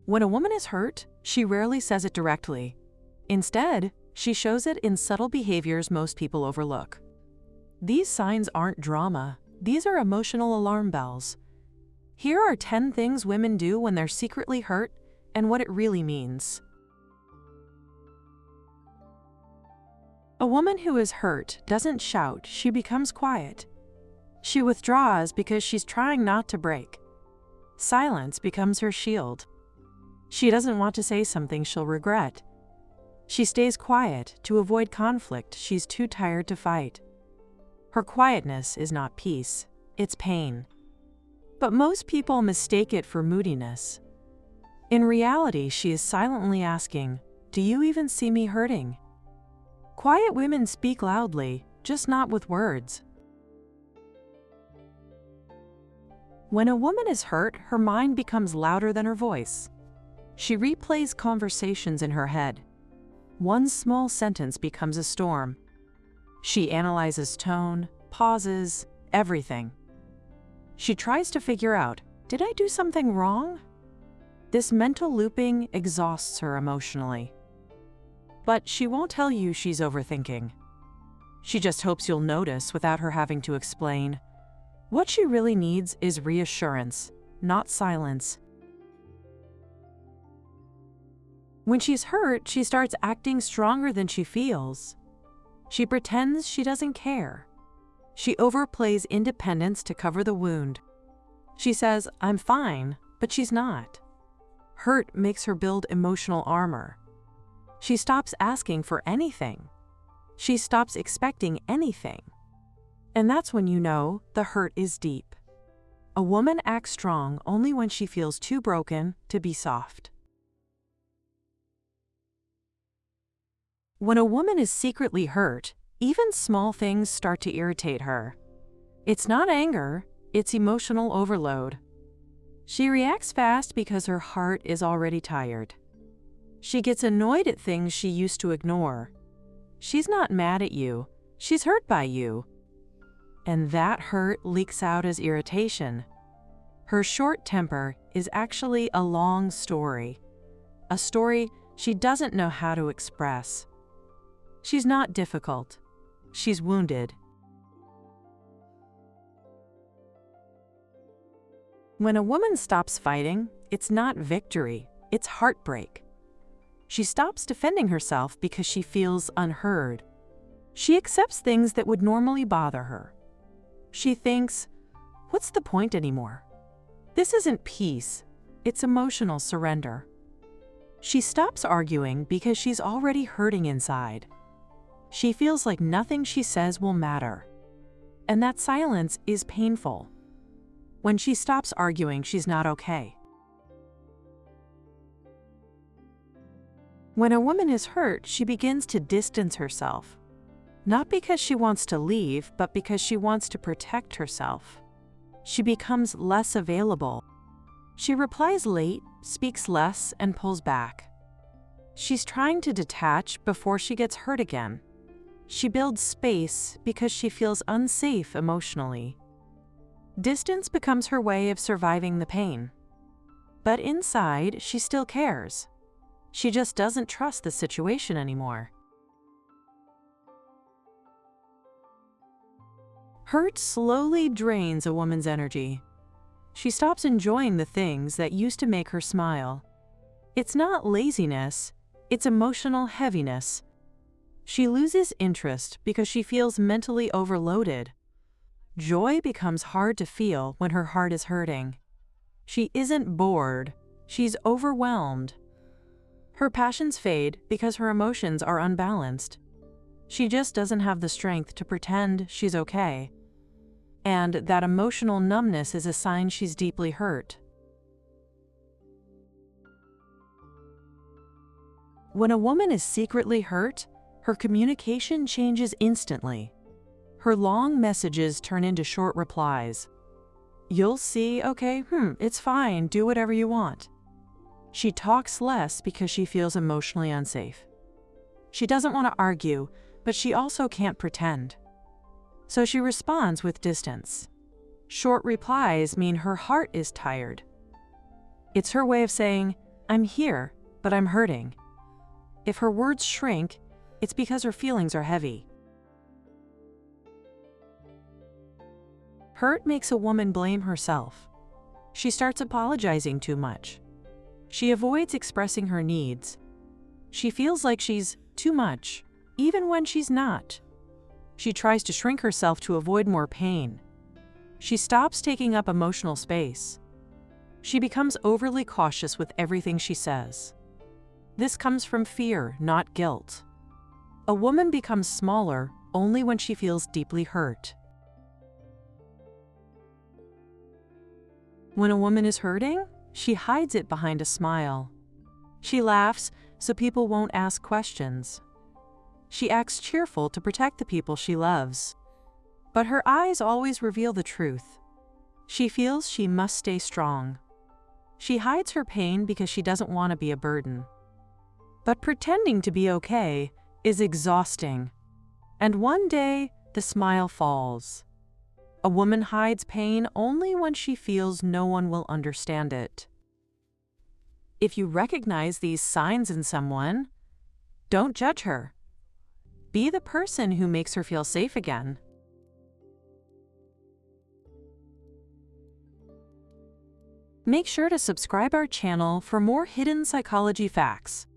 When a woman is hurt, she rarely says it directly. Instead, she shows it in subtle behaviors most people overlook. These signs aren't drama. These are emotional alarm bells. Here are 10 things women do when they're secretly hurt and what it really means. A woman who is hurt doesn't shout, she becomes quiet. She withdraws because she's trying not to break. Silence becomes her shield. She doesn't want to say something she'll regret. She stays quiet to avoid conflict she's too tired to fight. Her quietness is not peace, it's pain. But most people mistake it for moodiness. In reality, she is silently asking, "Do you even see me hurting?" Quiet women speak loudly, just not with words. When a woman is hurt, her mind becomes louder than her voice. She replays conversations in her head. One small sentence becomes a storm. She analyzes tone, pauses, everything. She tries to figure out, did I do something wrong? This mental looping exhausts her emotionally. But she won't tell you she's overthinking. She just hopes you'll notice without her having to explain. What she really needs is reassurance, not silence. When she's hurt, she starts acting stronger than she feels. She pretends she doesn't care. She overplays independence to cover the wound. She says, "I'm fine," but she's not. Hurt makes her build emotional armor. She stops asking for anything. She stops expecting anything. And that's when you know the hurt is deep. A woman acts strong only when she feels too broken to be soft. When a woman is secretly hurt, even small things start to irritate her. It's not anger, it's emotional overload. She reacts fast because her heart is already tired. She gets annoyed at things she used to ignore. She's not mad at you, she's hurt by you. And that hurt leaks out as irritation. Her short temper is actually a long story, a story she doesn't know how to express. She's not difficult. She's wounded. When a woman stops fighting, it's not victory, it's heartbreak. She stops defending herself because she feels unheard. She accepts things that would normally bother her. She thinks, what's the point anymore? This isn't peace, it's emotional surrender. She stops arguing because she's already hurting inside. She feels like nothing she says will matter. And that silence is painful. When she stops arguing, she's not okay. When a woman is hurt, she begins to distance herself. Not because she wants to leave, but because she wants to protect herself. She becomes less available. She replies late, speaks less, and pulls back. She's trying to detach before she gets hurt again. She builds space because she feels unsafe emotionally. Distance becomes her way of surviving the pain. But inside, she still cares. She just doesn't trust the situation anymore. Hurt slowly drains a woman's energy. She stops enjoying the things that used to make her smile. It's not laziness, it's emotional heaviness. She loses interest because she feels mentally overloaded. Joy becomes hard to feel when her heart is hurting. She isn't bored, she's overwhelmed. Her passions fade because her emotions are unbalanced. She just doesn't have the strength to pretend she's okay. And that emotional numbness is a sign she's deeply hurt. When a woman is secretly hurt, her communication changes instantly. Her long messages turn into short replies. You'll see, okay, it's fine, do whatever you want. She talks less because she feels emotionally unsafe. She doesn't want to argue, but she also can't pretend. So she responds with distance. Short replies mean her heart is tired. It's her way of saying, "I'm here, but I'm hurting." If her words shrink, it's because her feelings are heavy. Hurt makes a woman blame herself. She starts apologizing too much. She avoids expressing her needs. She feels like she's too much, even when she's not. She tries to shrink herself to avoid more pain. She stops taking up emotional space. She becomes overly cautious with everything she says. This comes from fear, not guilt. A woman becomes smaller only when she feels deeply hurt. When a woman is hurting, she hides it behind a smile. She laughs so people won't ask questions. She acts cheerful to protect the people she loves. But her eyes always reveal the truth. She feels she must stay strong. She hides her pain because she doesn't want to be a burden. But pretending to be okay is exhausting. And one day, the smile falls. A woman hides pain only when she feels no one will understand it. If you recognize these signs in someone, don't judge her. Be the person who makes her feel safe again. Make sure to subscribe our channel for more hidden psychology facts.